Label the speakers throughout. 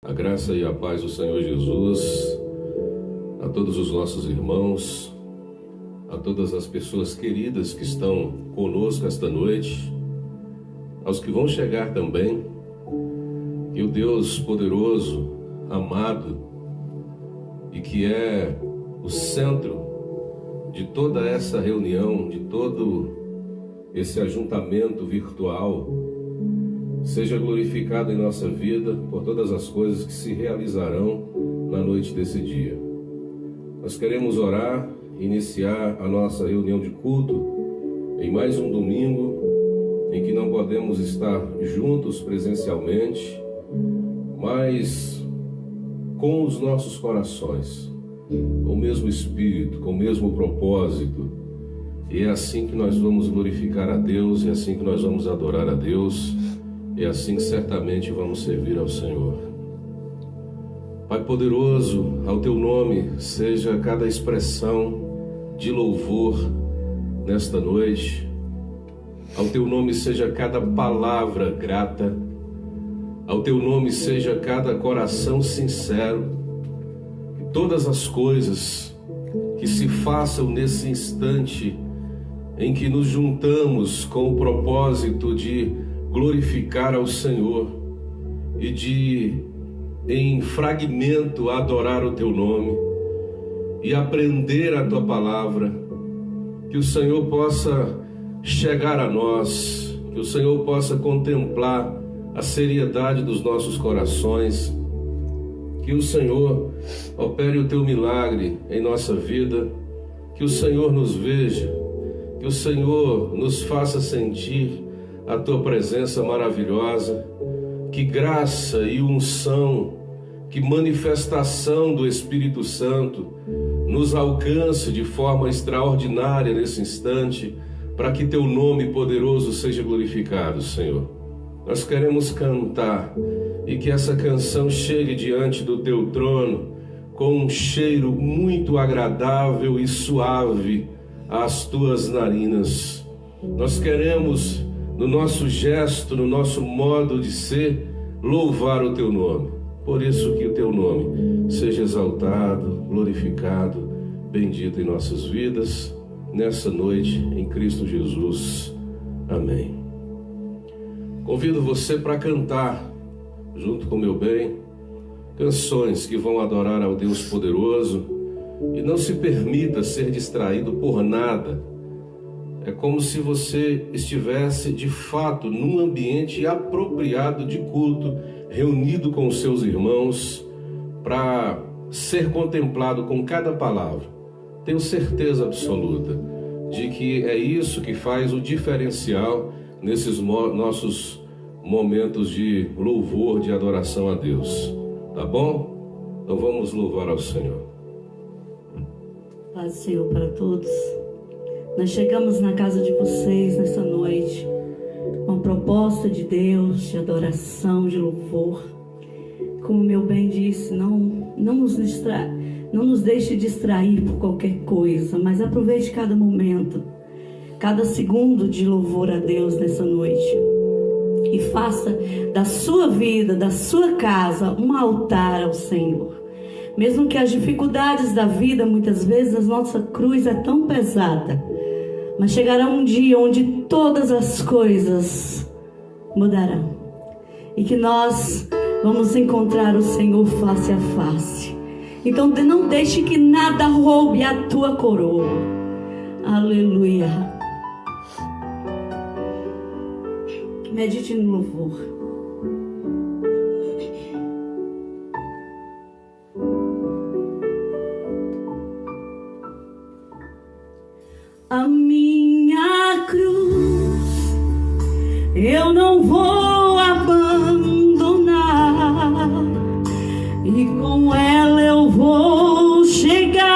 Speaker 1: A graça e a paz do Senhor Jesus a todos os nossos irmãos, a todas as pessoas queridas que estão conosco esta noite, aos que vão chegar também, que o Deus poderoso, amado e que é o centro de toda essa reunião, de todo esse ajuntamento virtual, seja glorificado em nossa vida por todas as coisas que se realizarão na noite desse dia. Nós queremos orar, iniciar a nossa reunião de culto em mais um domingo em que não podemos estar juntos presencialmente, mas com os nossos corações, com o mesmo espírito, com o mesmo propósito. E é assim que nós vamos glorificar a Deus, é assim que nós vamos adorar a Deus, é assim que certamente vamos servir ao Senhor. Pai poderoso, ao Teu nome seja cada expressão de louvor nesta noite. Ao Teu nome seja cada palavra grata. Ao Teu nome seja cada coração sincero. Que todas as coisas que se façam nesse instante em que nos juntamos com o propósito de glorificar ao Senhor e de, em fragmento, adorar o Teu nome e aprender a Tua palavra, que o Senhor possa chegar a nós, que o Senhor possa contemplar a seriedade dos nossos corações, que o Senhor opere o Teu milagre em nossa vida, que o Senhor nos veja, que o Senhor nos faça sentir a Tua presença maravilhosa, que graça e unção, que manifestação do Espírito Santo nos alcance de forma extraordinária nesse instante, para que Teu nome poderoso seja glorificado, Senhor. Nós queremos cantar e que essa canção chegue diante do Teu trono com um cheiro muito agradável e suave às Tuas narinas. Nós queremos, no nosso gesto, no nosso modo de ser, louvar o Teu nome. Por isso que o Teu nome seja exaltado, glorificado, bendito em nossas vidas, nessa noite, em Cristo Jesus. Amém. Convido você para cantar, junto com o meu bem, canções que vão adorar ao Deus poderoso, e não se permita ser distraído por nada. É como se você estivesse, de fato, num ambiente apropriado de culto, reunido com os seus irmãos, para ser contemplado com cada palavra. Tenho certeza absoluta de que é isso que faz o diferencial nesses nossos momentos de louvor, de adoração a Deus. Tá bom? Então vamos louvar ao Senhor.
Speaker 2: Paz do Senhor para todos. Nós chegamos na casa de vocês nessa noite com proposta de Deus, de adoração, de louvor. Como meu bem disse, não nos deixe distrair por qualquer coisa, mas aproveite cada momento, cada segundo de louvor a Deus nessa noite. E faça da sua vida, da sua casa, um altar ao Senhor. Mesmo que as dificuldades da vida, muitas vezes a nossa cruz é tão pesada, mas chegará um dia onde todas as coisas mudarão. E que nós vamos encontrar o Senhor face a face. Então não deixe que nada roube a tua coroa. Aleluia. Medite no louvor. A minha cruz eu não vou abandonar, e com ela eu vou chegar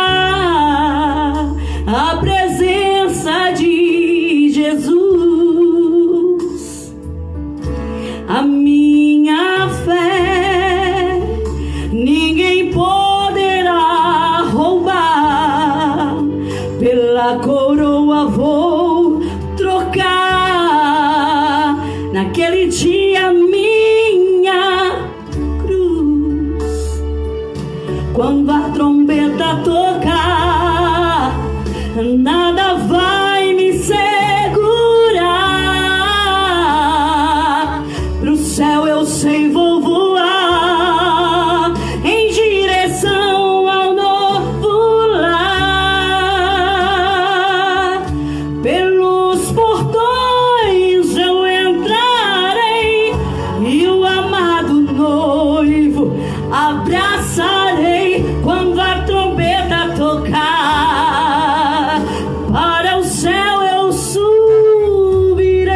Speaker 2: à presença de Jesus. A quando a trombeta tocar, nada vai me segurar. Pro céu eu sei vou voar em direção ao novo lar. Pelos portões eu entrarei e o amado noivo abraçarei quando a trombeta tocar. Para o céu eu subirei.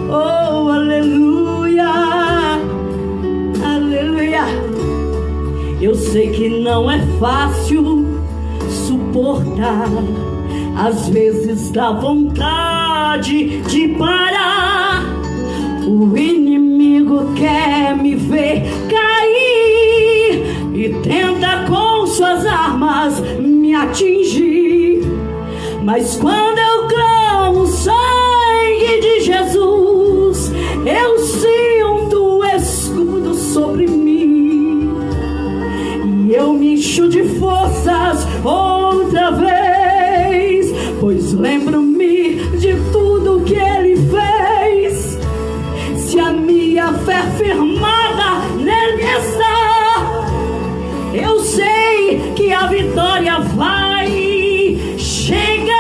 Speaker 2: Oh, aleluia, aleluia. Eu sei que não é fácil suportar, às vezes dá vontade de parar. O inimigo quer me ver cair e tenta com suas armas me atingir. Mas quando eu clamo o sangue de Jesus, eu sinto o escudo sobre mim e eu me encho de forças outra vez, pois lembro-me de tudo que Ele fez. Se a minha fé firmada nele está, eu sei que a vitória vai chegar.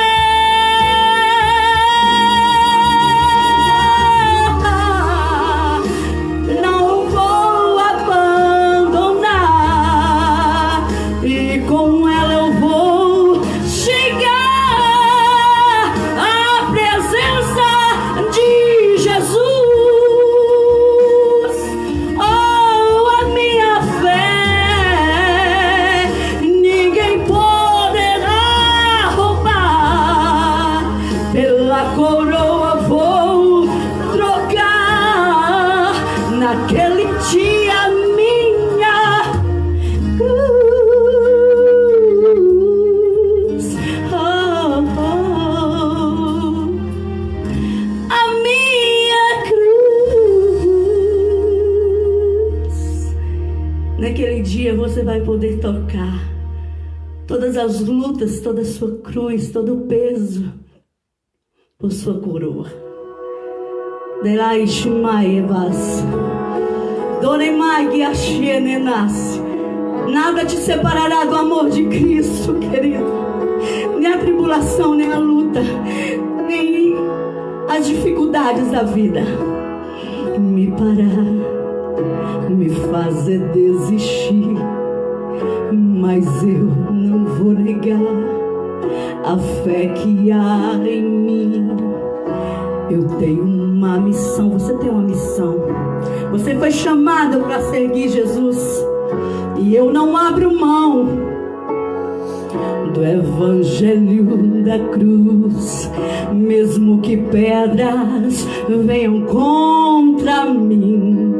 Speaker 2: Não vou abandonar e com ela eu vou chegar à presença de Jesus. Coroa vou trocar naquele dia minha cruz. Oh, oh, a minha cruz. Naquele dia você vai poder tocar todas as lutas, toda a sua cruz, todo o peso por sua coroa. Nada te separará do amor de Cristo, querido. Nem a tribulação, nem a luta, nem as dificuldades da vida me parar, me fazer desistir. Mas eu não vou negar a fé que há em mim. Eu tenho uma missão. Você tem uma missão. Você foi chamado para seguir Jesus. E eu não abro mão do evangelho da cruz, mesmo que pedras venham contra mim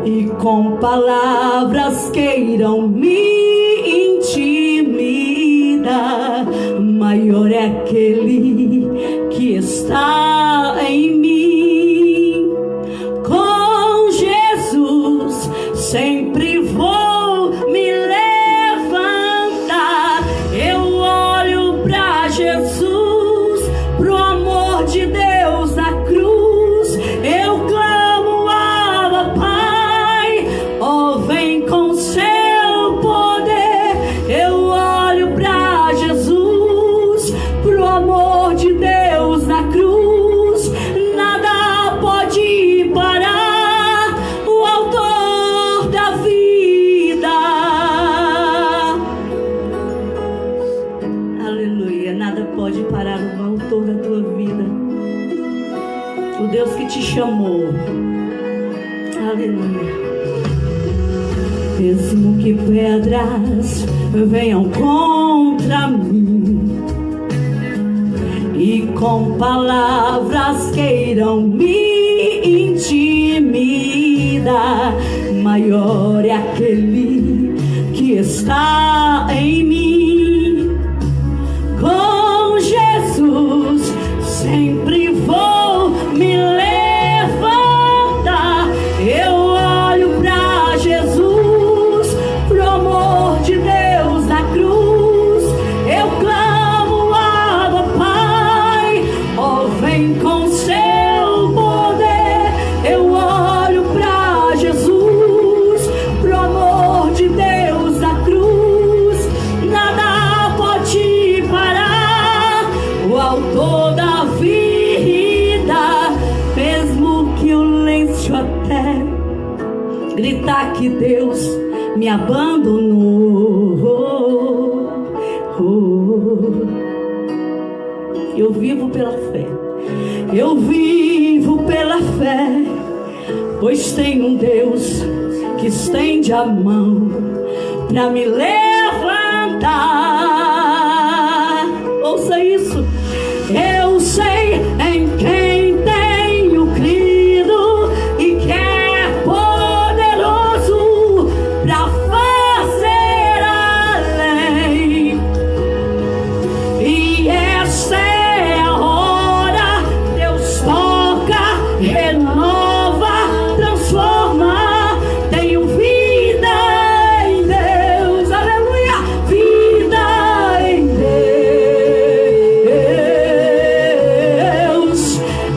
Speaker 2: e com palavras queiram me intimidar. Maior é aquele que está em mim. Com Jesus sempre vou me levantar. Eu olho pra Jesus, pro amor de Deus na cruz. Eu clamo, Abba, Pai, ó, vem com seu poder. Eu olho pra Jesus, pro amor de Deus na cruz. Nada pode parar o autor da vida. Aleluia. Nada pode parar o autor da tua vida, o Deus que te chamou. Aleluia. Mesmo que pedras venham contra mim e com palavras queiram me intimidar, maior é aquele que está em mim. Com Jesus sempre vou me levantar. Eu olho pra até gritar que Deus me abandonou. Eu vivo pela fé, eu vivo pela fé, pois tem um Deus que estende a mão para me levantar. Ouça isso. Eu sei em quem tenho crido e que é poderoso para fazer além. E essa é a hora. Deus toca, renova, transforma. Tenho vida em Deus, aleluia, vida em Deus.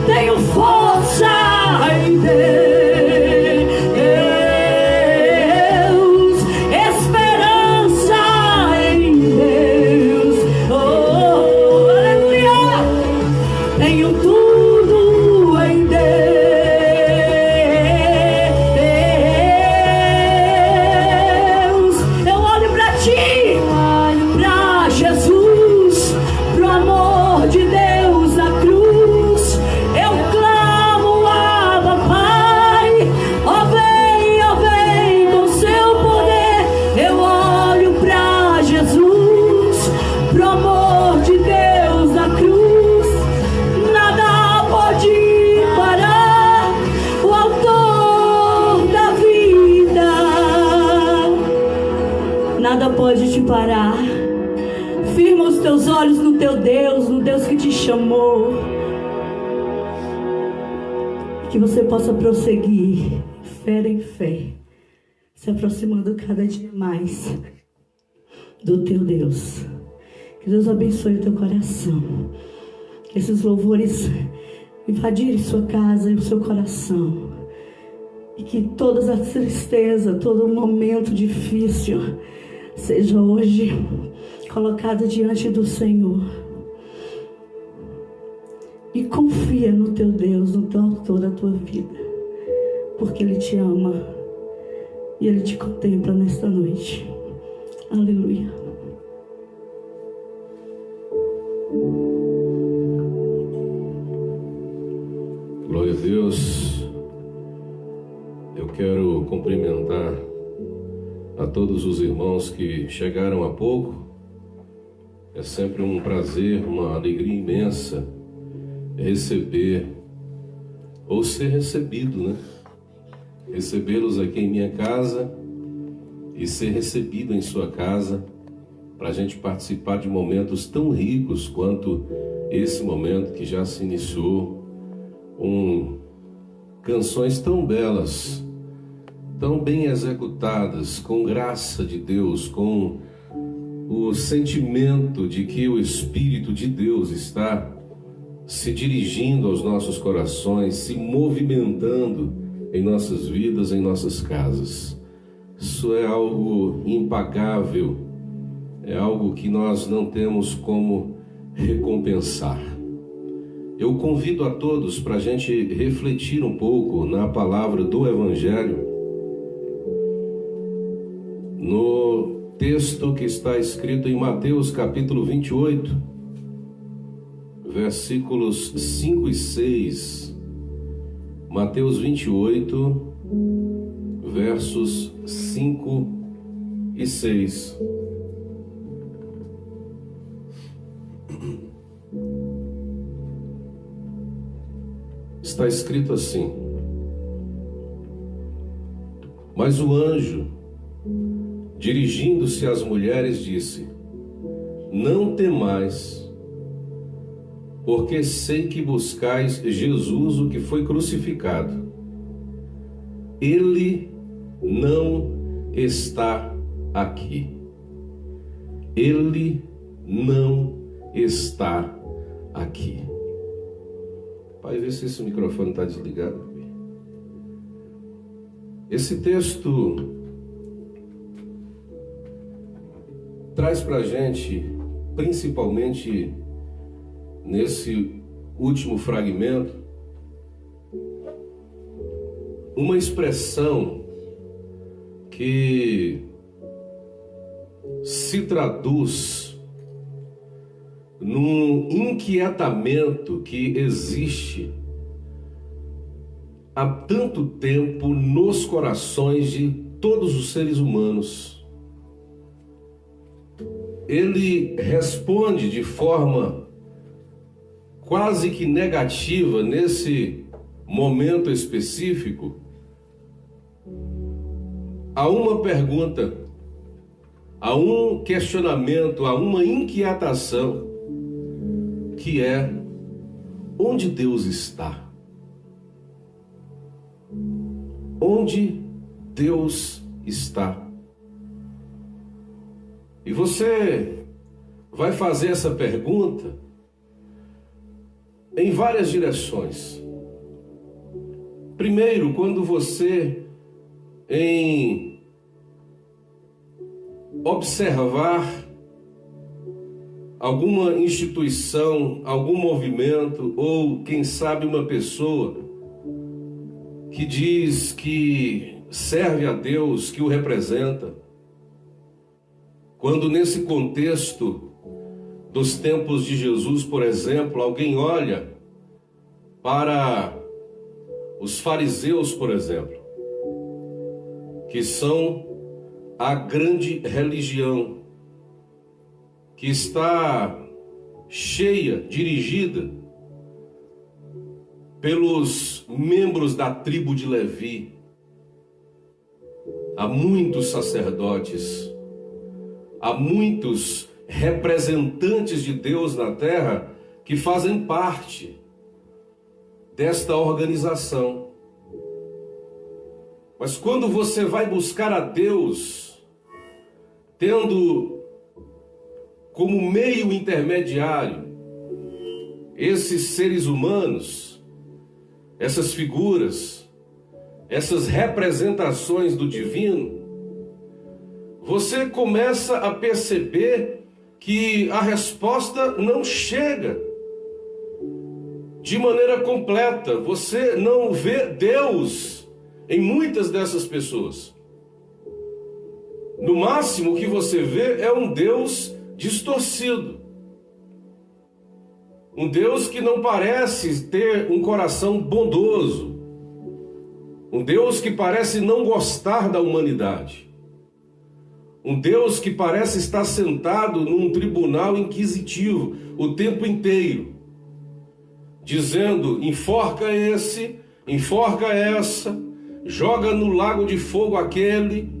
Speaker 2: Tenho força em Deus, esperança em Deus. Oh, aleluia. Tenho tudo em Deus. Eu olho para ti, para Jesus, pro amor de Deus na cruz. Eu clamo, Abba, Pai. Ó vem com seu poder. Eu olho para Jesus, pro amor de Deus na cruz. Nada pode parar o autor da vida. Nada pode te parar. Firma os teus olhos no teu Deus, no Deus que te chamou. Que você possa prosseguir, fé em fé, se aproximando cada dia mais do teu Deus. Que Deus abençoe o teu coração. Que esses louvores invadirem sua casa e o seu coração. E que todas as tristezas, todo momento difícil seja hoje colocado diante do Senhor. E confia no teu Deus, no teu autor da tua vida. Porque Ele te ama e Ele te contempla nesta noite. Aleluia.
Speaker 1: Glória a Deus. Eu quero cumprimentar a todos os irmãos que chegaram há pouco. É sempre um prazer, uma alegria imensa receber ou ser recebido, né? Recebê-los aqui em minha casa e ser recebido em sua casa, para a gente participar de momentos tão ricos quanto esse momento que já se iniciou, com canções tão belas, tão bem executadas, com graça de Deus, com o sentimento de que o Espírito de Deus está se dirigindo aos nossos corações, se movimentando em nossas vidas, em nossas casas. Isso é algo impagável, é algo que nós não temos como recompensar. Eu convido a todos para a gente refletir um pouco na palavra do Evangelho, no texto que está escrito em Mateus capítulo 28, versículos 5 e 6. Mateus 28, versos 5 e 6. Está escrito assim: mas o anjo, dirigindo-se às mulheres, disse: não temais, porque sei que buscais Jesus, o que foi crucificado. Ele não está aqui. Ele não está aqui. Pai, vê se esse microfone está desligado. Esse texto traz para a gente, principalmente nesse último fragmento, uma expressão que se traduz num inquietamento que existe há tanto tempo nos corações de todos os seres humanos. Ele responde de forma quase que negativa nesse momento específico a uma pergunta, a um questionamento, a uma inquietação, que é: onde Deus está? Onde Deus está? E você vai fazer essa pergunta em várias direções. Primeiro, quando você, em observar alguma instituição, algum movimento, ou quem sabe uma pessoa que diz que serve a Deus, que o representa, quando nesse contexto dos tempos de Jesus, por exemplo, alguém olha para os fariseus, por exemplo, que são a grande religião, que está cheia, dirigida pelos membros da tribo de Levi. Há muitos sacerdotes, há muitos representantes de Deus na terra que fazem parte desta organização. Mas quando você vai buscar a Deus, tendo como meio intermediário esses seres humanos, essas figuras, essas representações do divino, você começa a perceber que a resposta não chega de maneira completa. Você não vê Deus em muitas dessas pessoas. No máximo o que você vê é um Deus distorcido. Um Deus que não parece ter um coração bondoso. Um Deus que parece não gostar da humanidade. Um Deus que parece estar sentado num tribunal inquisitivo o tempo inteiro, dizendo: enforca esse, enforca essa, joga no lago de fogo aquele.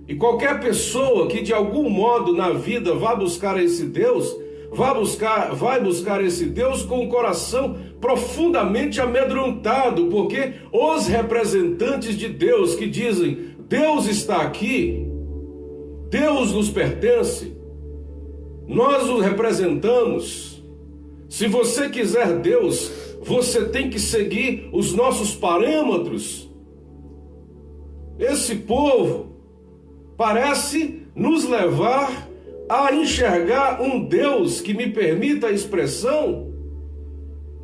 Speaker 1: E qualquer pessoa que de algum modo na vida vá buscar esse Deus, vai buscar esse Deus com o coração profundamente amedrontado, porque os representantes de Deus que dizem: Deus está aqui, Deus nos pertence, nós o representamos. Se você quiser Deus, você tem que seguir os nossos parâmetros. Esse povo parece nos levar a enxergar um Deus que, me permita a expressão,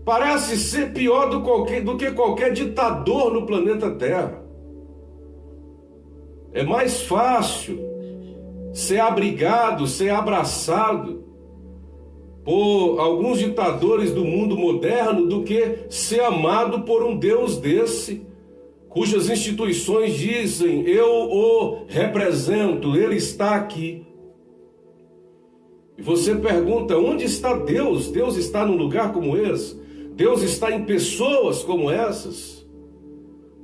Speaker 1: parece ser pior do que qualquer ditador no planeta Terra. É mais fácil ser abrigado, ser abraçado por alguns ditadores do mundo moderno do que ser amado por um Deus desse, cujas instituições dizem: eu o represento, ele está aqui. E você pergunta: onde está Deus? Deus está num lugar como esse? Deus está em pessoas como essas?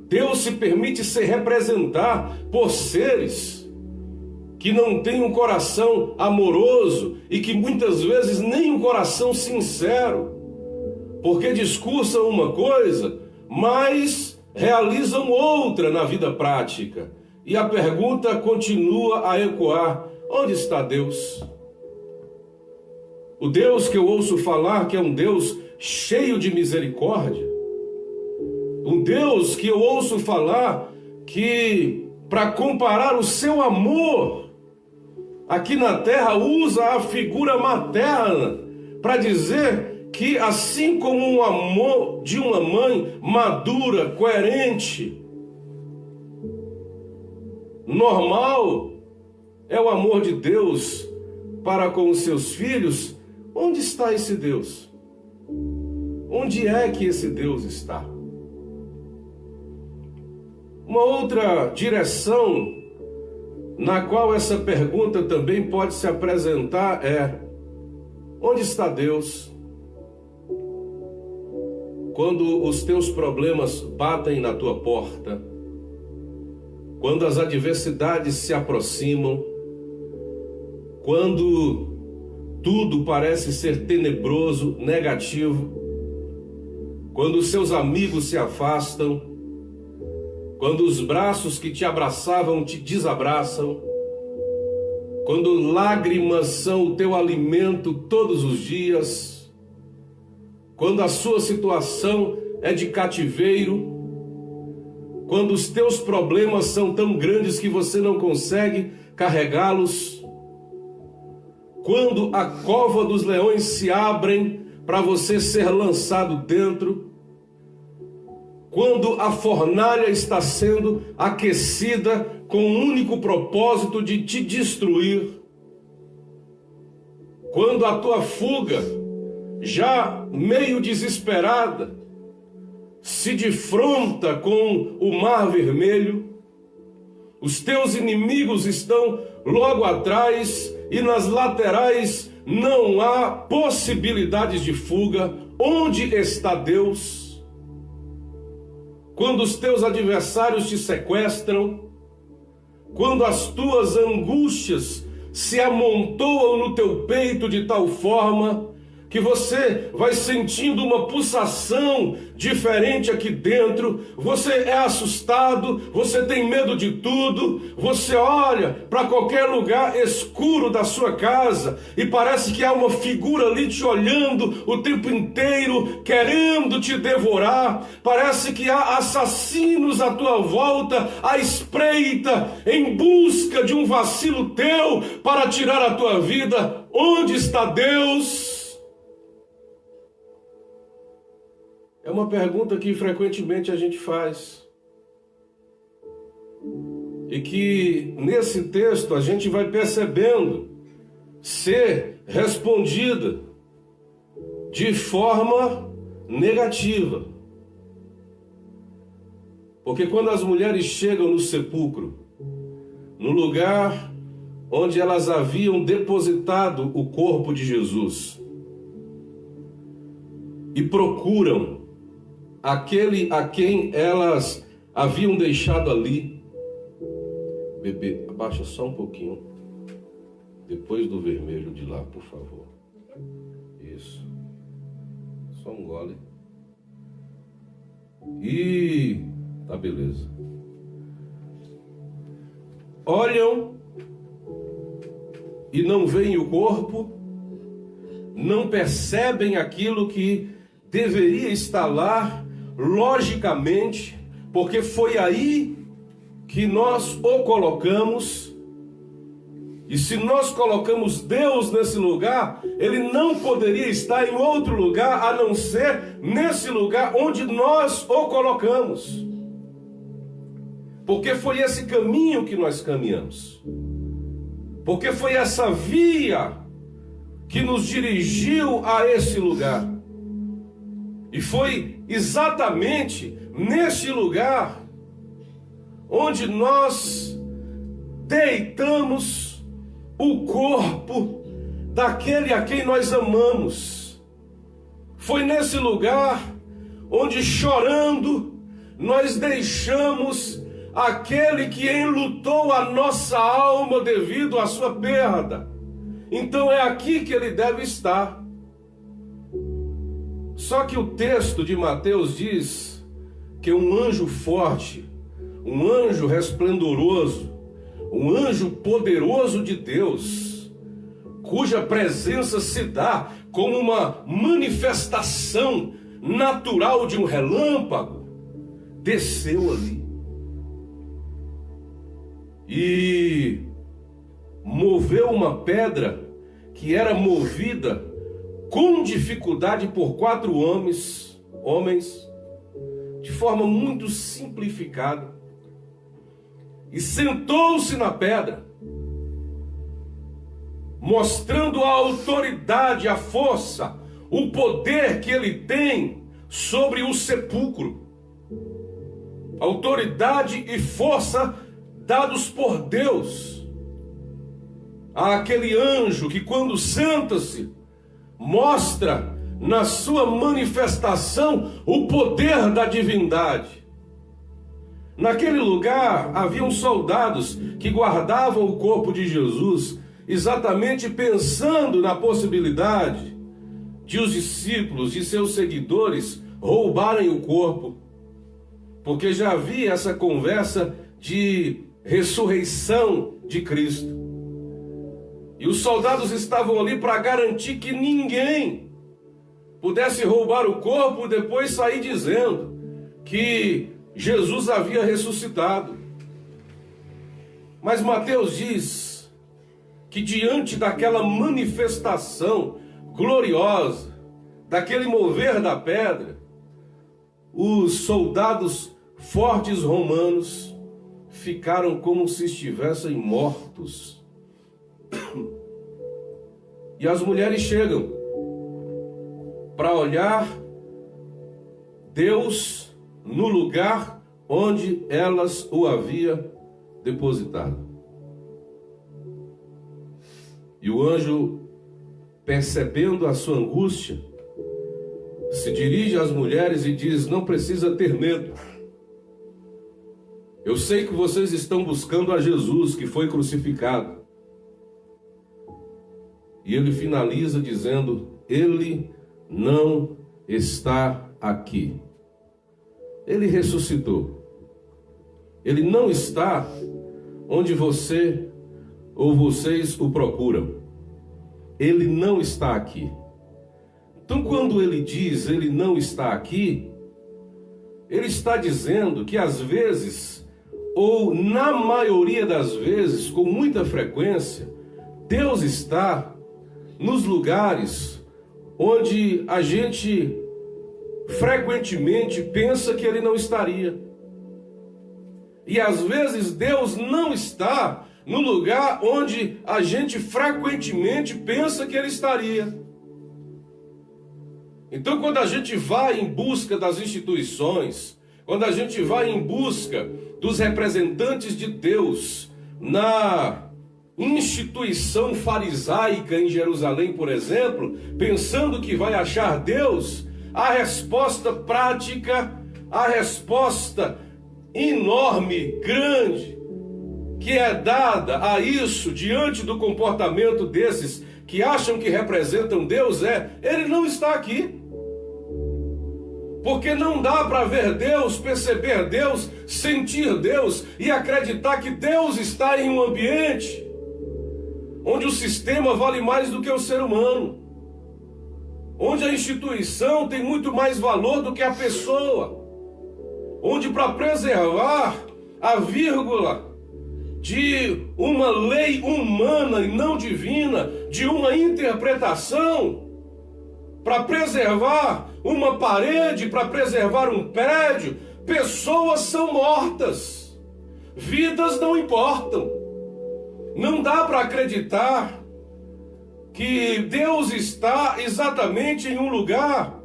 Speaker 1: Deus se permite ser representar por seres que não têm um coração amoroso e que muitas vezes nem um coração sincero, porque discursam uma coisa, mas realizam outra na vida prática. E a pergunta continua a ecoar: onde está Deus? O Deus que eu ouço falar que é um Deus cheio de misericórdia, um Deus que eu ouço falar que, para comparar o seu amor aqui na terra, usa a figura materna para dizer que, assim como um amor de uma mãe madura, coerente, normal é o amor de Deus para com os seus filhos, onde está esse Deus? Onde é que esse Deus está? Uma outra direção na qual essa pergunta também pode se apresentar é: onde está Deus quando os teus problemas batem na tua porta, quando as adversidades se aproximam, quando tudo parece ser tenebroso, negativo, quando os seus amigos se afastam, quando os braços que te abraçavam te desabraçam, quando lágrimas são o teu alimento todos os dias, quando a sua situação é de cativeiro, quando os teus problemas são tão grandes que você não consegue carregá-los, quando a cova dos leões se abrem para você ser lançado dentro, quando a fornalha está sendo aquecida com o único propósito de te destruir, quando a tua fuga, já meio desesperada, se defronta com o mar vermelho, os teus inimigos estão logo atrás e nas laterais não há possibilidades de fuga. Onde está Deus? Quando os teus adversários te sequestram, quando as tuas angústias se amontoam no teu peito de tal forma que você vai sentindo uma pulsação diferente aqui dentro, você é assustado, você tem medo de tudo, você olha para qualquer lugar escuro da sua casa e parece que há uma figura ali te olhando o tempo inteiro, querendo te devorar, parece que há assassinos à tua volta, à espreita, em busca de um vacilo teu para tirar a tua vida. Onde está Deus? É uma pergunta que frequentemente a gente faz. E que nesse texto a gente vai percebendo ser respondida de forma negativa. Porque quando as mulheres chegam no sepulcro, no lugar onde elas haviam depositado o corpo de Jesus, e procuram aquele a quem elas haviam deixado ali. Bebê, abaixa só um pouquinho. Depois do vermelho de lá, por favor. Isso. Só um gole. E tá beleza. Olham e não veem o corpo, não percebem aquilo que deveria estar lá, logicamente, porque foi aí que nós o colocamos. E se nós colocamos Deus nesse lugar, Ele não poderia estar em outro lugar a não ser nesse lugar onde nós o colocamos. Porque foi esse caminho que nós caminhamos. Porque foi essa via que nos dirigiu a esse lugar. E foi exatamente neste lugar onde nós deitamos o corpo daquele a quem nós amamos. Foi nesse lugar onde, chorando, nós deixamos aquele que enlutou a nossa alma devido à sua perda. Então é aqui que ele deve estar. Só que o texto de Mateus diz que um anjo forte, um anjo resplendoroso, um anjo poderoso de Deus, cuja presença se dá como uma manifestação natural de um relâmpago, desceu ali e moveu uma pedra que era movida com dificuldade por 4 homens, de forma muito simplificada. e sentou-se na pedra, mostrando a autoridade, a força, o poder que ele tem sobre o sepulcro. Autoridade e força dados por Deus àquele anjo que, quando senta-se, mostra na sua manifestação o poder da divindade. Naquele lugar haviam soldados que guardavam o corpo de Jesus, exatamente pensando na possibilidade de os discípulos e seus seguidores roubarem o corpo, porque já havia essa conversa de ressurreição de Cristo. E os soldados estavam ali para garantir que ninguém pudesse roubar o corpo e depois sair dizendo que Jesus havia ressuscitado. Mas Mateus diz que diante daquela manifestação gloriosa, daquele mover da pedra, os soldados fortes romanos ficaram como se estivessem mortos. E as mulheres chegam para olhar Deus no lugar onde elas o havia depositado. E o anjo, percebendo a sua angústia, se dirige às mulheres e diz: não precisa ter medo. Eu sei que vocês estão buscando a Jesus que foi crucificado. E ele finaliza dizendo: ele não está aqui. Ele ressuscitou. Ele não está onde você ou vocês o procuram. Ele não está aqui. Então, quando ele diz ele não está aqui, ele está dizendo que às vezes, ou na maioria das vezes, com muita frequência, Deus está nos lugares onde a gente frequentemente pensa que ele não estaria. E às vezes Deus não está no lugar onde a gente frequentemente pensa que ele estaria. Então, quando a gente vai em busca das instituições, quando a gente vai em busca dos representantes de Deus na instituição farisaica em Jerusalém, por exemplo, pensando que vai achar Deus, a resposta prática, a resposta enorme, grande, que é dada a isso diante do comportamento desses que acham que representam Deus é: ele não está aqui. Porque não dá para ver Deus, perceber Deus, sentir Deus e acreditar que Deus está em um ambiente onde o sistema vale mais do que o ser humano, onde a instituição tem muito mais valor do que a pessoa, onde para preservar a vírgula de uma lei humana e não divina, de uma interpretação, para preservar uma parede, para preservar um prédio, pessoas são mortas, vidas não importam. Não dá para acreditar que Deus está exatamente em um lugar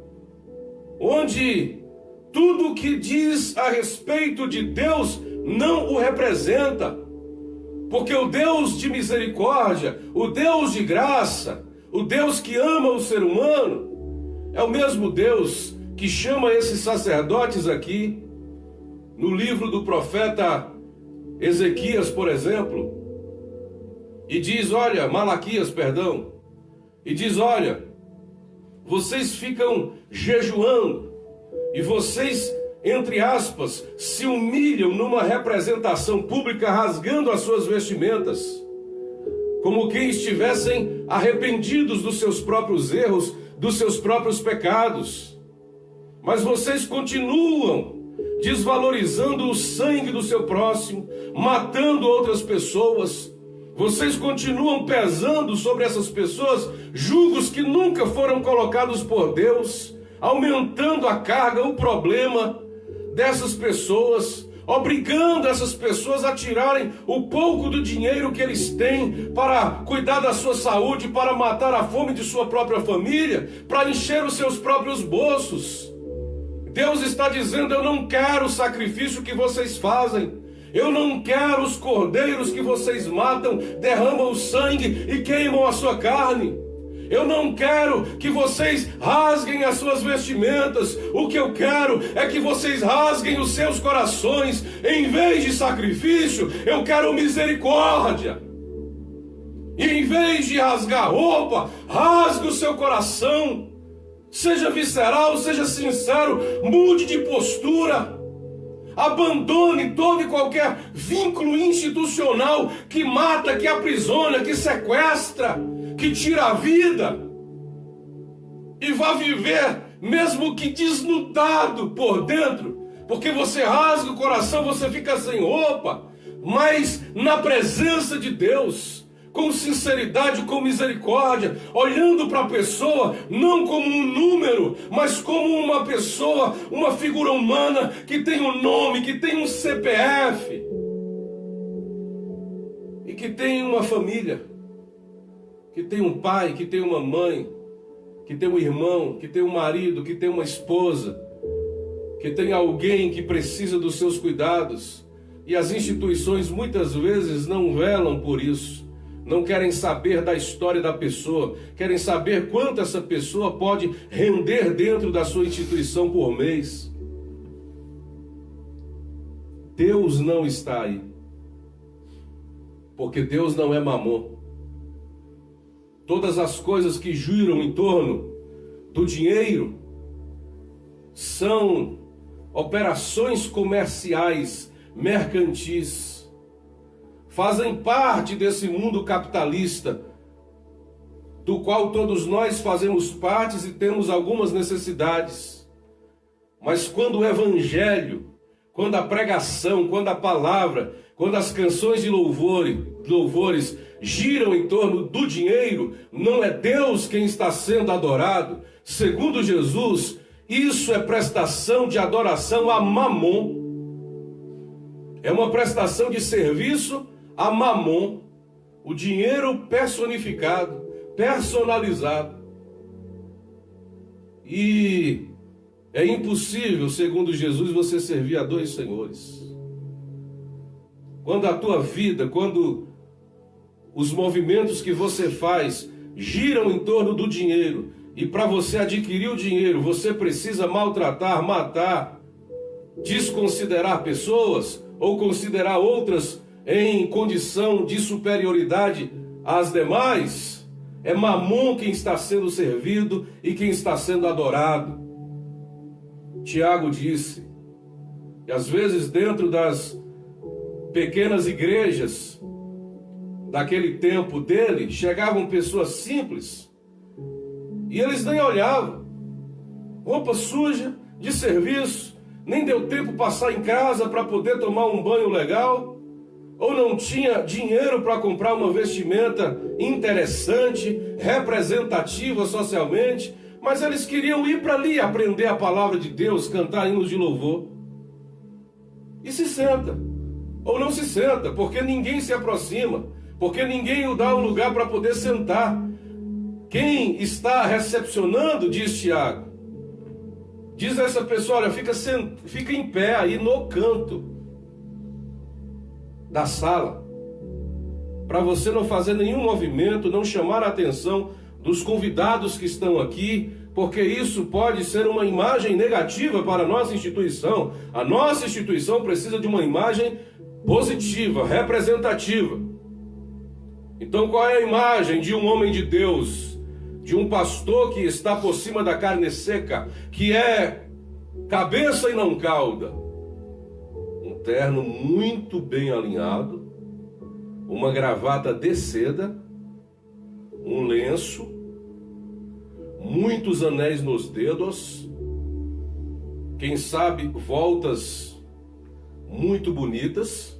Speaker 1: onde tudo que diz a respeito de Deus não o representa. Porque o Deus de misericórdia, o Deus de graça, o Deus que ama o ser humano, é o mesmo Deus que chama esses sacerdotes aqui, no livro do profeta Ezequias, por exemplo, e diz, olha, Malaquias, perdão, e diz, olha, vocês ficam jejuando, e vocês, entre aspas, se humilham numa representação pública, rasgando as suas vestimentas, como quem estivessem arrependidos dos seus próprios erros, dos seus próprios pecados. Mas vocês continuam desvalorizando o sangue do seu próximo, matando outras pessoas. Vocês continuam pesando sobre essas pessoas julgos que nunca foram colocados por Deus, aumentando a carga, o problema dessas pessoas, obrigando essas pessoas a tirarem o pouco do dinheiro que eles têm para cuidar da sua saúde, para matar a fome de sua própria família, para encher os seus próprios bolsos. Deus está dizendo: eu não quero o sacrifício que vocês fazem, eu não quero os cordeiros que vocês matam, derramam o sangue e queimam a sua carne. Eu não quero que vocês rasguem as suas vestimentas. O que eu quero é que vocês rasguem os seus corações. Em vez de sacrifício, eu quero misericórdia. E em vez de rasgar a roupa, rasgue o seu coração. Seja visceral, seja sincero, mude de postura. Abandone todo e qualquer vínculo institucional que mata, que aprisiona, que sequestra, que tira a vida, e vá viver, mesmo que desnudado por dentro, porque você rasga o coração, você fica sem roupa, mas na presença de Deus, com sinceridade, com misericórdia, olhando para a pessoa, não como um número, mas como uma pessoa, uma figura humana, que tem um nome, que tem um CPF, e que tem uma família, que tem um pai, que tem uma mãe, que tem um irmão, que tem um marido, que tem uma esposa, que tem alguém que precisa dos seus cuidados. E as instituições muitas vezes não velam por isso, não querem saber da história da pessoa, querem saber quanto essa pessoa pode render dentro da sua instituição por mês. Deus não está aí, porque Deus não é mamon. Todas as coisas que giram em torno do dinheiro são operações comerciais, mercantis. Fazem parte desse mundo capitalista, do qual todos nós fazemos parte e temos algumas necessidades. Mas quando o evangelho, quando a pregação, quando a palavra, quando as canções de louvores giram em torno do dinheiro, não é Deus quem está sendo adorado. Segundo Jesus, isso é prestação de adoração a mamon. É uma prestação de serviço a mamon, o dinheiro personificado, personalizado. E é impossível, segundo Jesus, você servir a dois senhores. Quando a tua vida, quando os movimentos que você faz giram em torno do dinheiro, e para você adquirir o dinheiro, você precisa maltratar, matar, desconsiderar pessoas, ou considerar outras em condição de superioridade às demais, é mamon quem está sendo servido e quem está sendo adorado. Tiago disse que às vezes dentro das pequenas igrejas daquele tempo dele, chegavam pessoas simples e eles nem olhavam, roupa suja, de serviço, nem deu tempo passar em casa para poder tomar um banho legal, ou não tinha dinheiro para comprar uma vestimenta interessante, representativa socialmente, mas eles queriam ir para ali aprender a palavra de Deus, cantar hinos de louvor. E se senta, ou não se senta, porque ninguém se aproxima, porque ninguém o dá um lugar para poder sentar. Quem está recepcionando, diz Tiago, diz a essa pessoa: olha, fica em pé aí no canto da sala, para você não fazer nenhum movimento, não chamar a atenção dos convidados que estão aqui, porque isso pode ser uma imagem negativa para a nossa instituição. A nossa instituição precisa de uma imagem positiva, representativa. Então, qual é a imagem de um homem de Deus, de um pastor que está por cima da carne seca, que é cabeça e não cauda? Um terno muito bem alinhado, uma gravata de seda, um lenço, muitos anéis nos dedos, quem sabe voltas muito bonitas.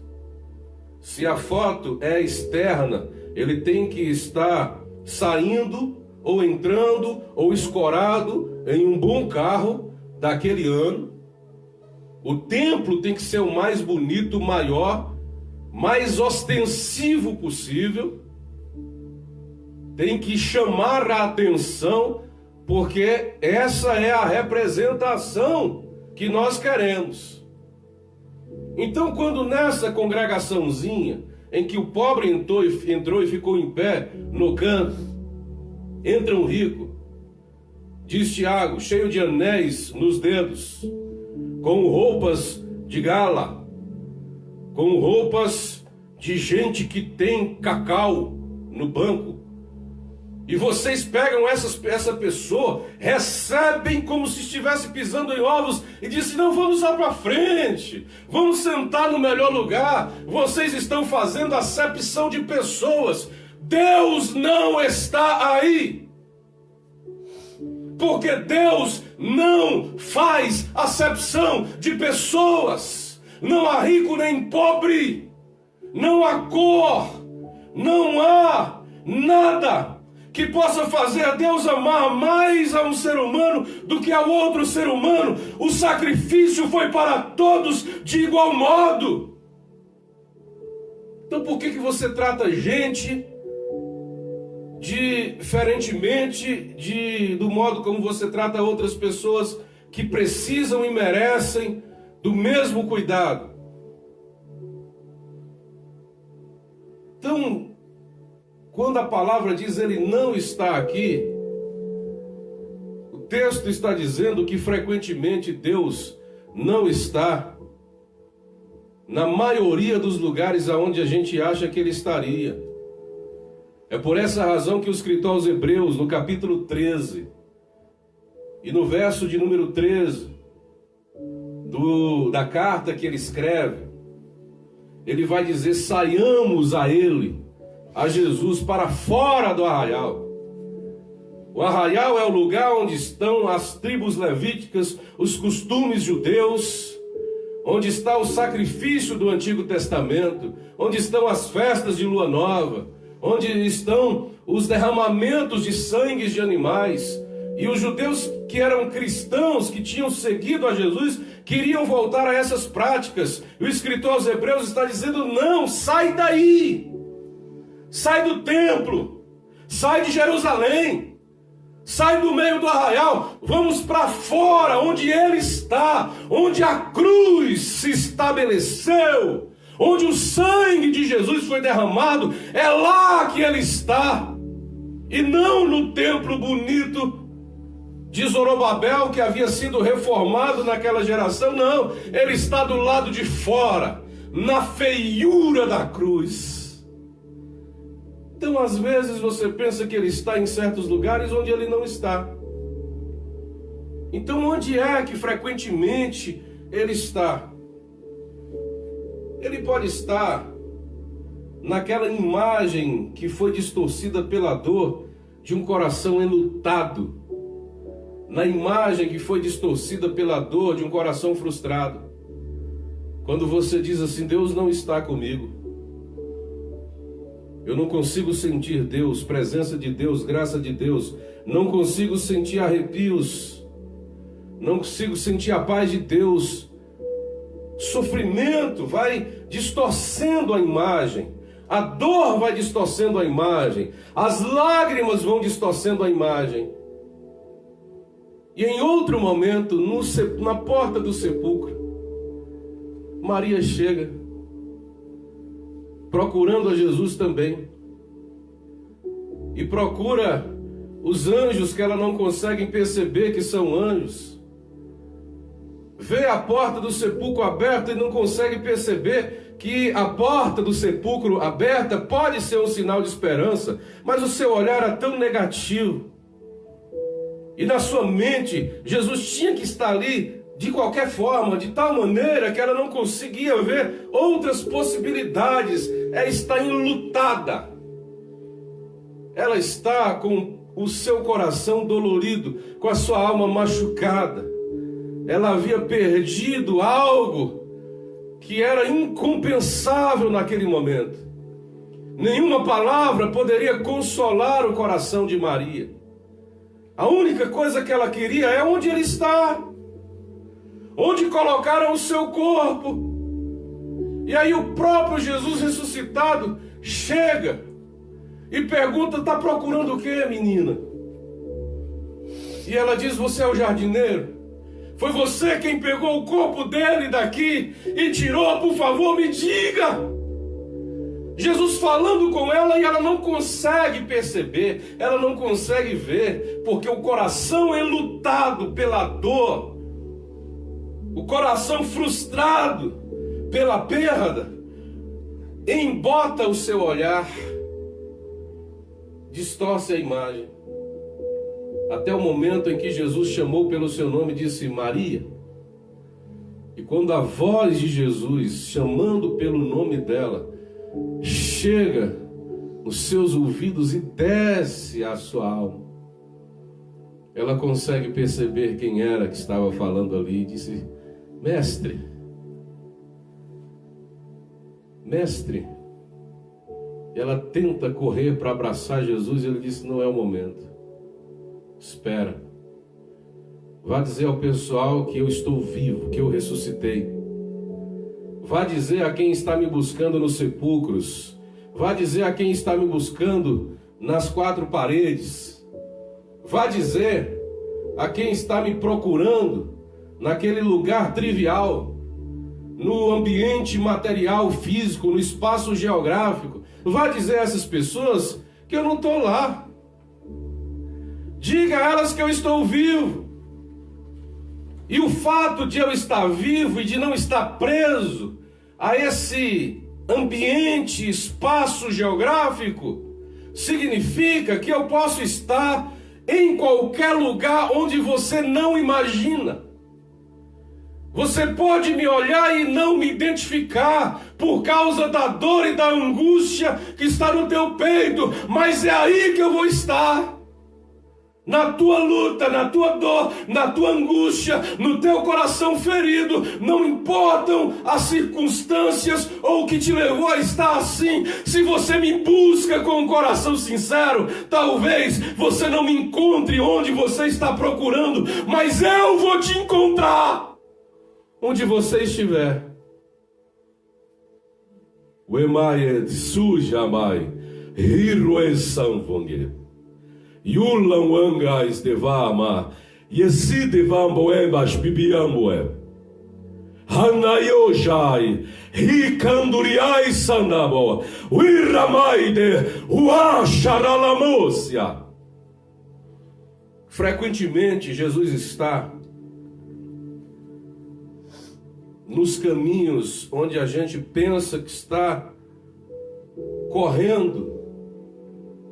Speaker 1: Se a foto é externa, ele tem que estar saindo, ou entrando, ou escorado em um bom carro daquele ano. O templo tem que ser o mais bonito, maior, mais ostensivo possível. Tem que chamar a atenção, porque essa é a representação que nós queremos. Então, quando nessa congregaçãozinha, em que o pobre entrou e ficou em pé no canto, entra um rico, diz Tiago, cheio de anéis nos dedos, com roupas de gala, com roupas de gente que tem cacau no banco, e vocês pegam essa pessoa, recebem como se estivesse pisando em ovos e dizem, não, vamos lá para frente, vamos sentar no melhor lugar. Vocês estão fazendo acepção de pessoas. Deus não está aí. Porque Deus não faz acepção de pessoas. Não há rico nem pobre. Não há cor. Não há nada que possa fazer a Deus amar mais a um ser humano do que a outro ser humano. O sacrifício foi para todos de igual modo. Então por que você trata gente diferentemente do modo como você trata outras pessoas que precisam e merecem do mesmo cuidado? Então, quando a palavra diz ele não está aqui, o texto está dizendo que frequentemente Deus não está na maioria dos lugares aonde a gente acha que ele estaria. É por essa razão que o escritor aos Hebreus, no capítulo 13, e no verso de número 13, da carta que ele escreve, ele vai dizer, saiamos a ele, a Jesus, para fora do arraial. O arraial é o lugar onde estão as tribos levíticas, os costumes judeus, onde está o sacrifício do Antigo Testamento, onde estão as festas de lua nova, onde estão os derramamentos de sangue de animais. E os judeus que eram cristãos, que tinham seguido a Jesus, queriam voltar a essas práticas. E o escritor aos Hebreus está dizendo, não, sai daí. Sai do templo, sai de Jerusalém, sai do meio do arraial, vamos para fora, onde ele está, onde a cruz se estabeleceu, onde o sangue de Jesus foi derramado, é lá que ele está, e não no templo bonito de Zorobabel, que havia sido reformado naquela geração, não, ele está do lado de fora, na feiura da cruz. Então, às vezes, você pensa que ele está em certos lugares onde ele não está. Então, onde é que frequentemente ele está? Ele pode estar naquela imagem que foi distorcida pela dor de um coração enlutado, na imagem que foi distorcida pela dor de um coração frustrado. Quando você diz assim, Deus não está comigo. Eu não consigo sentir Deus, presença de Deus, graça de Deus. Não consigo sentir arrepios. Não consigo sentir a paz de Deus. Sofrimento vai distorcendo a imagem. A dor vai distorcendo a imagem. As lágrimas vão distorcendo a imagem. E em outro momento, na porta do sepulcro, Maria chega, procurando a Jesus também, e procura os anjos que ela não consegue perceber que são anjos, vê a porta do sepulcro aberta e não consegue perceber que a porta do sepulcro aberta pode ser um sinal de esperança, mas o seu olhar é tão negativo, e na sua mente, Jesus tinha que estar ali de qualquer forma, de tal maneira que ela não conseguia ver outras possibilidades. Ela está enlutada. Ela está com o seu coração dolorido, com a sua alma machucada. Ela havia perdido algo que era incompensável naquele momento. Nenhuma palavra poderia consolar o coração de Maria. A única coisa que ela queria é onde ele está. onde colocaram o seu corpo. E aí o próprio Jesus ressuscitado chega e pergunta: está procurando o quê, menina? E ela diz: você é o jardineiro? Foi você quem pegou o corpo dele daqui e tirou? Por favor, me diga. Jesus falando com ela e ela não consegue perceber, ela não consegue ver, porque o coração enlutado pela dor, o coração frustrado pela perda, embota o seu olhar, distorce a imagem, até o momento em que Jesus chamou pelo seu nome e disse: Maria. E quando a voz de Jesus, chamando pelo nome dela, chega nos seus ouvidos e desce à sua alma, ela consegue perceber quem era que estava falando ali e disse: mestre, mestre. Ela tenta correr para abraçar Jesus e ele disse: não é o momento, espera, vá dizer ao pessoal que eu estou vivo, que eu ressuscitei. Vá dizer a quem está me buscando nos sepulcros, vá dizer a quem está me buscando nas quatro paredes, vá dizer a quem está me procurando naquele lugar trivial, no ambiente material, físico, no espaço geográfico. Vá dizer a essas pessoas que eu não estou lá. Diga a elas que eu estou vivo. E o fato de eu estar vivo e de não estar preso a esse ambiente, espaço geográfico, significa que eu posso estar em qualquer lugar onde você não imagina. Você pode me olhar e não me identificar por causa da dor e da angústia que está no teu peito, mas é aí que eu vou estar. Na tua luta, na tua dor, na tua angústia, no teu coração ferido, não importam as circunstâncias ou o que te levou a estar assim. Se você me busca com um coração sincero, talvez você não me encontre onde você está procurando, mas eu vou te encontrar onde você estiver. O emaie de suja mai, hiro e sanvongue. Yulan wangais devama, yesi devambo embas bibiamboe. Hanayojai, hikanduriai sanabo, uiramaide, uacharalamosia. Frequentemente Jesus está nos caminhos onde a gente pensa que está correndo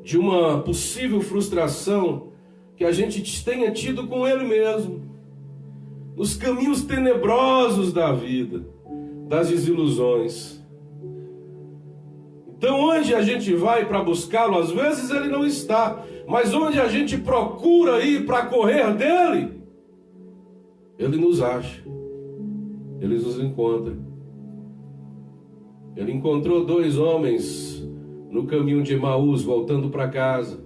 Speaker 1: de uma possível frustração que a gente tenha tido com Ele mesmo, nos caminhos tenebrosos da vida, das desilusões. Então, onde a gente vai para buscá-lo, às vezes Ele não está, mas onde a gente procura ir para correr dEle, Ele nos acha, Ele nos encontra. Ele encontrou dois homens no caminho de Emaús, voltando para casa,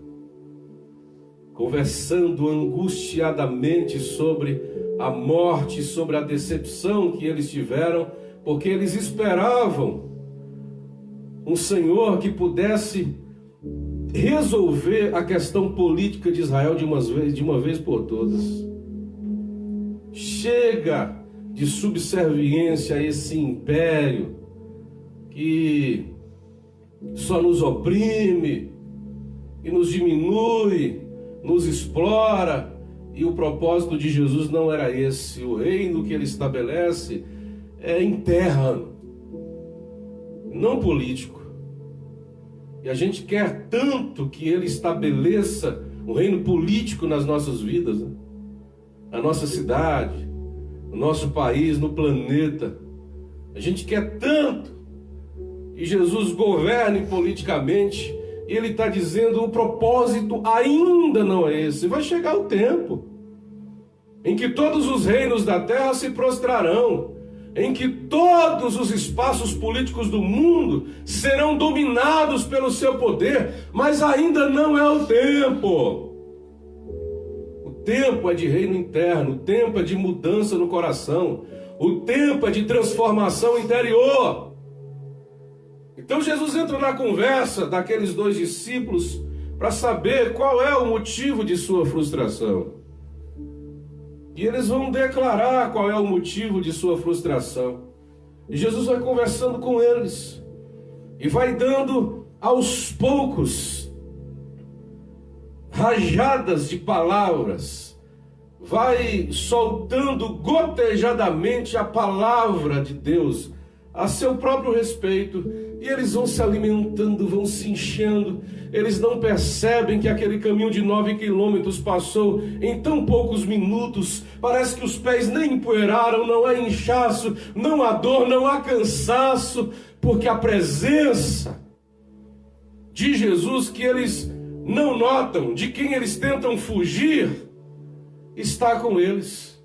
Speaker 1: conversando angustiadamente sobre a morte, sobre a decepção que eles tiveram, porque eles esperavam um Senhor que pudesse resolver a questão política de Israel de uma vez por todas. Chega de subserviência a esse império que só nos oprime e nos diminui, nos explora. E o propósito de Jesus não era esse. O reino que ele estabelece é interno, não político. E a gente quer tanto que ele estabeleça um reino político nas nossas vidas, né? Na nossa cidade, no nosso país, no planeta. A gente quer tanto que Jesus governe politicamente, e ele está dizendo: o propósito ainda não é esse. Vai chegar o tempo em que todos os reinos da terra se prostrarão, em que todos os espaços políticos do mundo serão dominados pelo seu poder, mas ainda não é o tempo. O tempo é de reino interno, o tempo é de mudança no coração, o tempo é de transformação interior. Então Jesus entra na conversa daqueles dois discípulos para saber qual é o motivo de sua frustração. E eles vão declarar qual é o motivo de sua frustração. E Jesus vai conversando com eles e vai dando aos poucos rajadas de palavras, vai soltando gotejadamente a palavra de Deus a seu próprio respeito, e eles vão se alimentando, vão se enchendo. Eles não percebem que aquele caminho de 9 quilômetros passou em tão poucos minutos. Parece que os pés nem empoeiraram, não há inchaço, não há dor, não há cansaço, porque a presença de Jesus, que eles não notam, de quem eles tentam fugir, está com eles.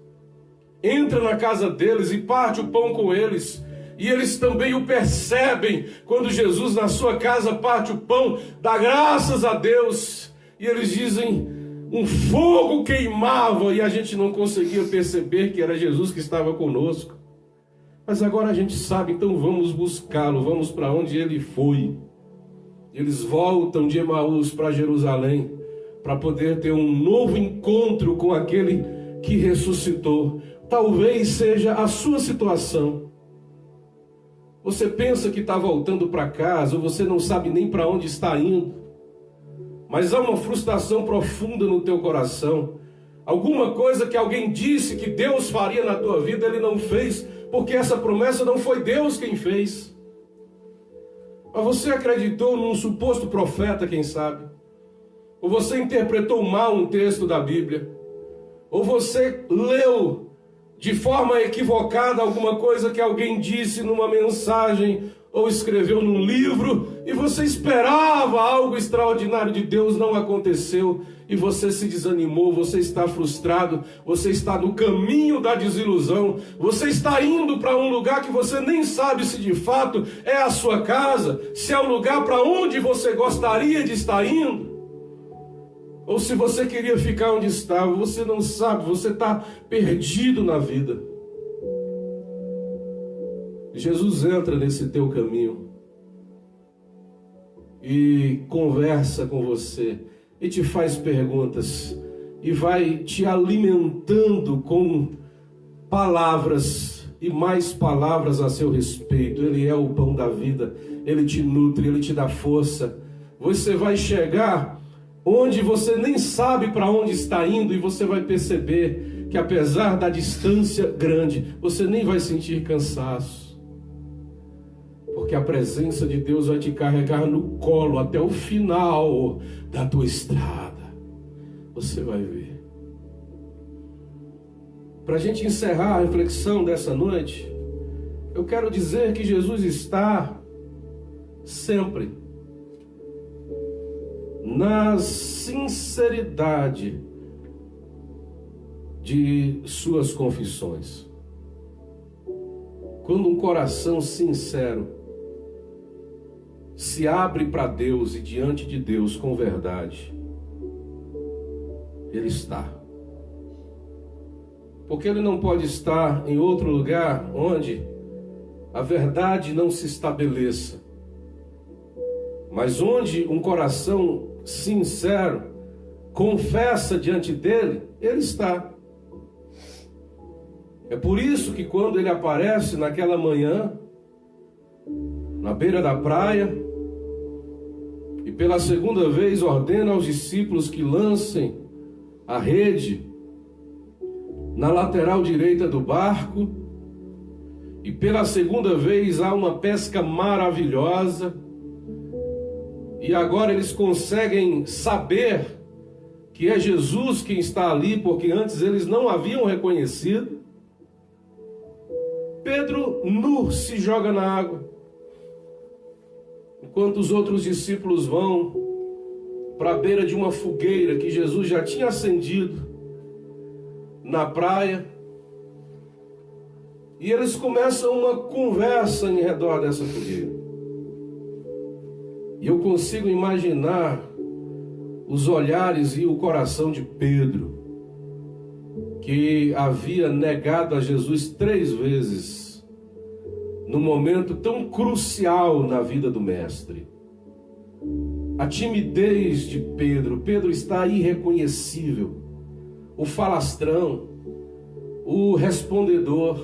Speaker 1: Entra na casa deles e parte o pão com eles. E eles também o percebem quando Jesus na sua casa parte o pão, dá graças a Deus. E eles dizem, um fogo queimava e a gente não conseguia perceber que era Jesus que estava conosco. Mas agora a gente sabe, então vamos buscá-lo, vamos para onde ele foi. Eles voltam de Emaús para Jerusalém para poder ter um novo encontro com aquele que ressuscitou. Talvez seja a sua situação. Você pensa que está voltando para casa, ou você não sabe nem para onde está indo, mas há uma frustração profunda no teu coração. Alguma coisa que alguém disse que Deus faria na tua vida, ele não fez, porque essa promessa não foi Deus quem fez. Mas você acreditou num suposto profeta, quem sabe? Ou você interpretou mal um texto da Bíblia? Ou você leu de forma equivocada alguma coisa que alguém disse numa mensagem ou escreveu num livro, e você esperava algo extraordinário de Deus, não aconteceu, e você se desanimou, você está frustrado, você está no caminho da desilusão, você está indo para um lugar que você nem sabe se de fato é a sua casa, se é o lugar para onde você gostaria de estar indo, ou se você queria ficar onde estava. Você não sabe, você está perdido na vida. Jesus entra nesse teu caminho e conversa com você e te faz perguntas e vai te alimentando com palavras e mais palavras a seu respeito. Ele é o pão da vida, ele te nutre, ele te dá força. Você vai chegar onde você nem sabe para onde está indo, e você vai perceber que apesar da distância grande, você nem vai sentir cansaço, porque a presença de Deus vai te carregar no colo até o final da tua estrada. Você vai ver. Para a gente encerrar a reflexão dessa noite, eu quero dizer que Jesus está sempre na sinceridade de suas confissões. Quando um coração sincero se abre para Deus e diante de Deus com verdade, Ele está. Porque Ele não pode estar em outro lugar onde a verdade não se estabeleça, mas onde um coração sincero confessa diante dele, Ele está. É por isso que quando Ele aparece naquela manhã, na beira da praia, e pela segunda vez ordena aos discípulos que lancem a rede na lateral direita do barco, e pela segunda vez há uma pesca maravilhosa, e agora eles conseguem saber que é Jesus quem está ali, porque antes eles não haviam reconhecido. Pedro nu se joga na água, enquanto os outros discípulos vão para a beira de uma fogueira que Jesus já tinha acendido na praia, e eles começam uma conversa em redor dessa fogueira. E eu consigo imaginar os olhares e o coração de Pedro, que havia negado a Jesus 3 vezes, num momento tão crucial na vida do Mestre. A timidez de Pedro. Pedro está irreconhecível. O falastrão, o respondedor,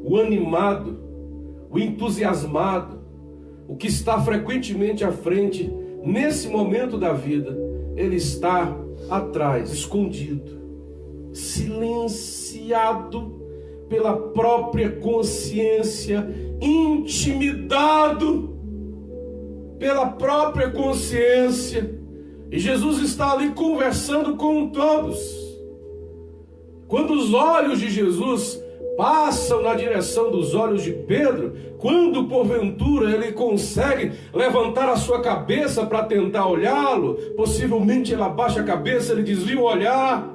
Speaker 1: o animado, o entusiasmado, o que está frequentemente à frente, nesse momento da vida, ele está atrás, escondido, silenciado pela própria consciência, intimidado pela própria consciência. E Jesus está ali conversando com todos. Quando os olhos de Jesus passam na direção dos olhos de Pedro, quando porventura ele consegue levantar a sua cabeça para tentar olhá-lo, possivelmente ele abaixa a cabeça, ele desvia o olhar,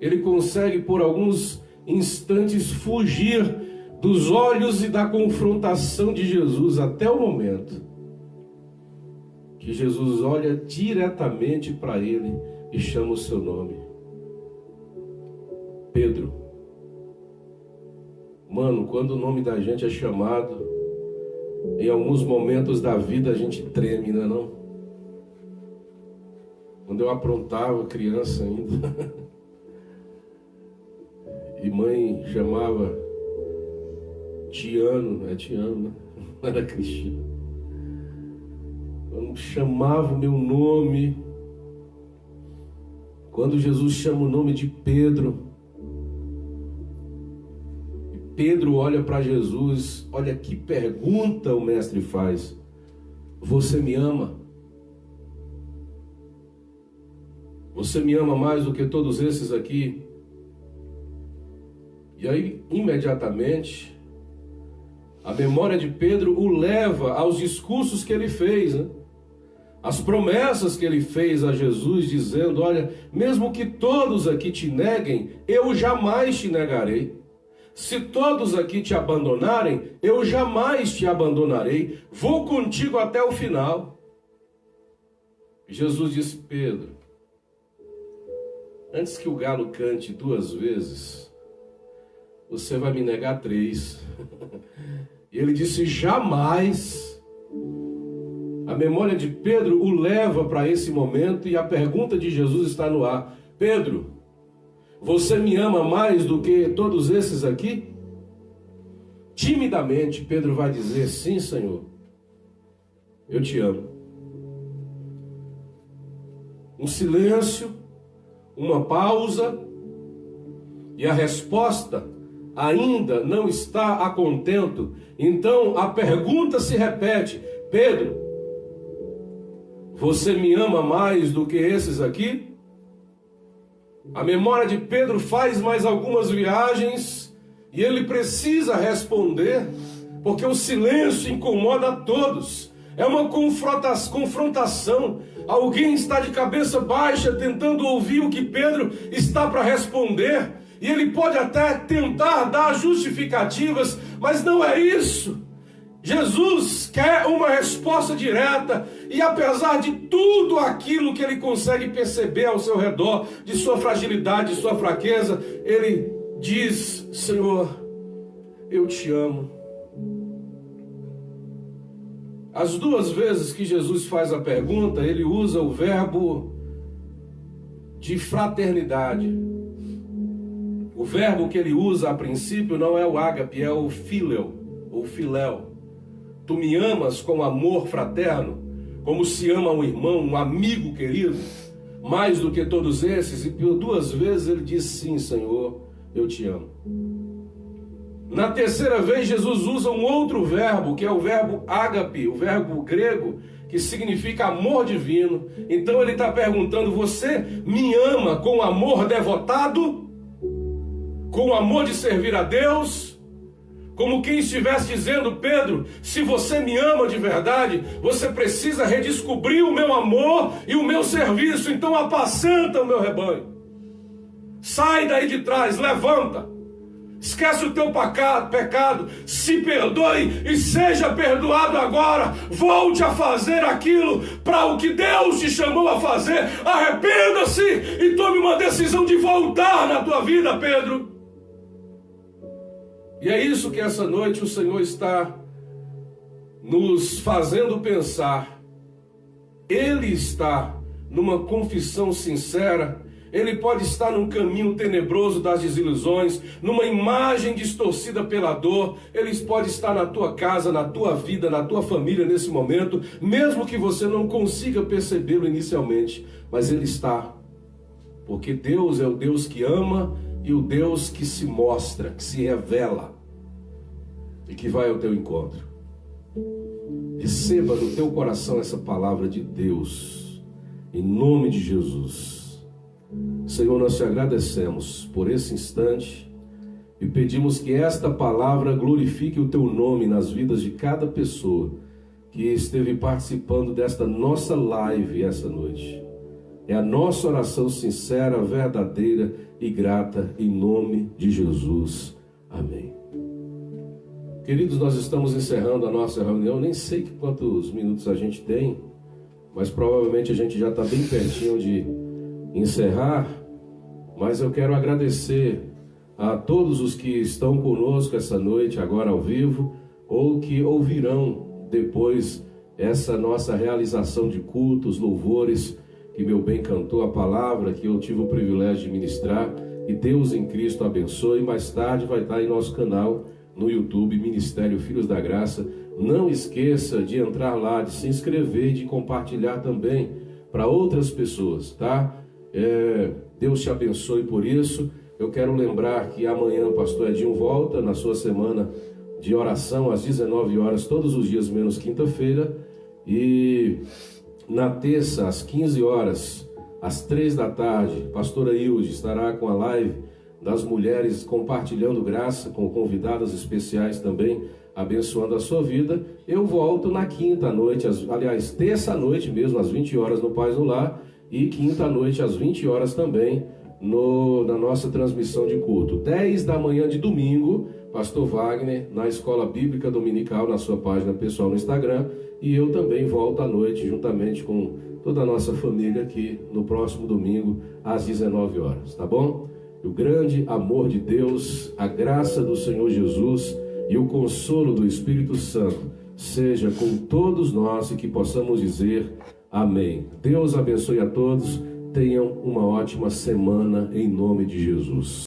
Speaker 1: ele consegue por alguns instantes fugir dos olhos e da confrontação de Jesus, até o momento que Jesus olha diretamente para ele e chama o seu nome: Pedro. Mano, quando o nome da gente é chamado, em alguns momentos da vida a gente treme, não é não? Quando eu aprontava, criança ainda, e mãe chamava Tiano, né? Não era Cristiano. Quando chamava o meu nome, quando Jesus chama o nome de Pedro, Pedro olha para Jesus, olha que pergunta o Mestre faz: você me ama? Você me ama mais do que todos esses aqui? E aí, imediatamente, a memória de Pedro o leva aos discursos que ele fez, né? As promessas que ele fez a Jesus, dizendo: olha, mesmo que todos aqui te neguem, eu jamais te negarei. Se todos aqui te abandonarem, eu jamais te abandonarei. Vou contigo até o final. Jesus disse: Pedro, antes que o galo cante 2 vezes, você vai me negar 3. E ele disse: jamais. A memória de Pedro o leva para esse momento e a pergunta de Jesus está no ar: Pedro, você me ama mais do que todos esses aqui? Timidamente, Pedro vai dizer: sim, Senhor, eu te amo. Um silêncio, uma pausa, e a resposta ainda não está a contento. Então a pergunta se repete: Pedro, você me ama mais do que esses aqui? A memória de Pedro faz mais algumas viagens e ele precisa responder, porque o silêncio incomoda a todos. É uma confrontação. Alguém está de cabeça baixa tentando ouvir o que Pedro está para responder, e ele pode até tentar dar justificativas, mas não é isso. Jesus quer uma resposta direta, e apesar de tudo aquilo que ele consegue perceber ao seu redor, de sua fragilidade, de sua fraqueza, ele diz: Senhor, eu te amo. As 2 vezes que Jesus faz a pergunta, ele usa o verbo de fraternidade. O verbo que ele usa a princípio não é o ágape, é o phileo, ou filéu. Tu me amas com amor fraterno, como se ama um irmão, um amigo querido, mais do que todos esses. E por 2 vezes ele diz: sim, Senhor, eu te amo. Na 3ª vez, Jesus usa um outro verbo, que é o verbo ágape, o verbo grego, que significa amor divino. Então ele está perguntando: você me ama com amor devotado? Com amor de servir a Deus? Como quem estivesse dizendo: Pedro, se você me ama de verdade, você precisa redescobrir o meu amor e o meu serviço. Então apacenta o meu rebanho. Sai daí de trás, levanta. Esquece o teu pecado, se perdoe e seja perdoado agora. Volte a fazer aquilo para o que Deus te chamou a fazer. Arrependa-se e tome uma decisão de voltar na tua vida, Pedro. E é isso que essa noite o Senhor está nos fazendo pensar. Ele está numa confissão sincera. Ele pode estar num caminho tenebroso das desilusões, numa imagem distorcida pela dor. Ele pode estar na tua casa, na tua vida, na tua família nesse momento, mesmo que você não consiga percebê-lo inicialmente. Mas ele está, porque Deus é o Deus que ama e o Deus que se mostra, que se revela e que vai ao teu encontro. Receba no teu coração essa palavra de Deus, em nome de Jesus. Senhor, nós te agradecemos por esse instante e pedimos que esta palavra glorifique o teu nome nas vidas de cada pessoa que esteve participando desta nossa live essa noite. É a nossa oração sincera, verdadeira e grata em nome de Jesus. Amém. Queridos, nós estamos encerrando a nossa reunião. Nem sei quantos minutos a gente tem, mas provavelmente a gente já está bem pertinho de encerrar. Mas eu quero agradecer a todos os que estão conosco essa noite, agora ao vivo, ou que ouvirão depois essa nossa realização de cultos, louvores, que meu bem cantou a palavra, que eu tive o privilégio de ministrar. E Deus em Cristo abençoe. Mais tarde vai estar em nosso canal no YouTube, Ministério Filhos da Graça. Não esqueça de entrar lá, de se inscrever e de compartilhar também para outras pessoas, tá? Deus te abençoe por isso. Eu quero lembrar que amanhã o pastor Edinho volta na sua semana de oração às 19 horas, todos os dias menos quinta-feira. E na terça, às 15 horas, às 3 da tarde, pastora Hilde estará com a live das mulheres compartilhando graça, com convidadas especiais também, abençoando a sua vida. Eu volto na quinta noite, aliás, terça noite mesmo, às 20 horas no Paz no Lar, e quinta noite às 20 horas também na nossa transmissão de culto. 10 da manhã de domingo, pastor Wagner na Escola Bíblica Dominical, na sua página pessoal no Instagram, e eu também volto à noite juntamente com toda a nossa família aqui no próximo domingo às 19 horas, tá bom? O grande amor de Deus, a graça do Senhor Jesus e o consolo do Espírito Santo seja com todos nós e que possamos dizer amém. Deus abençoe a todos. Tenham uma ótima semana em nome de Jesus.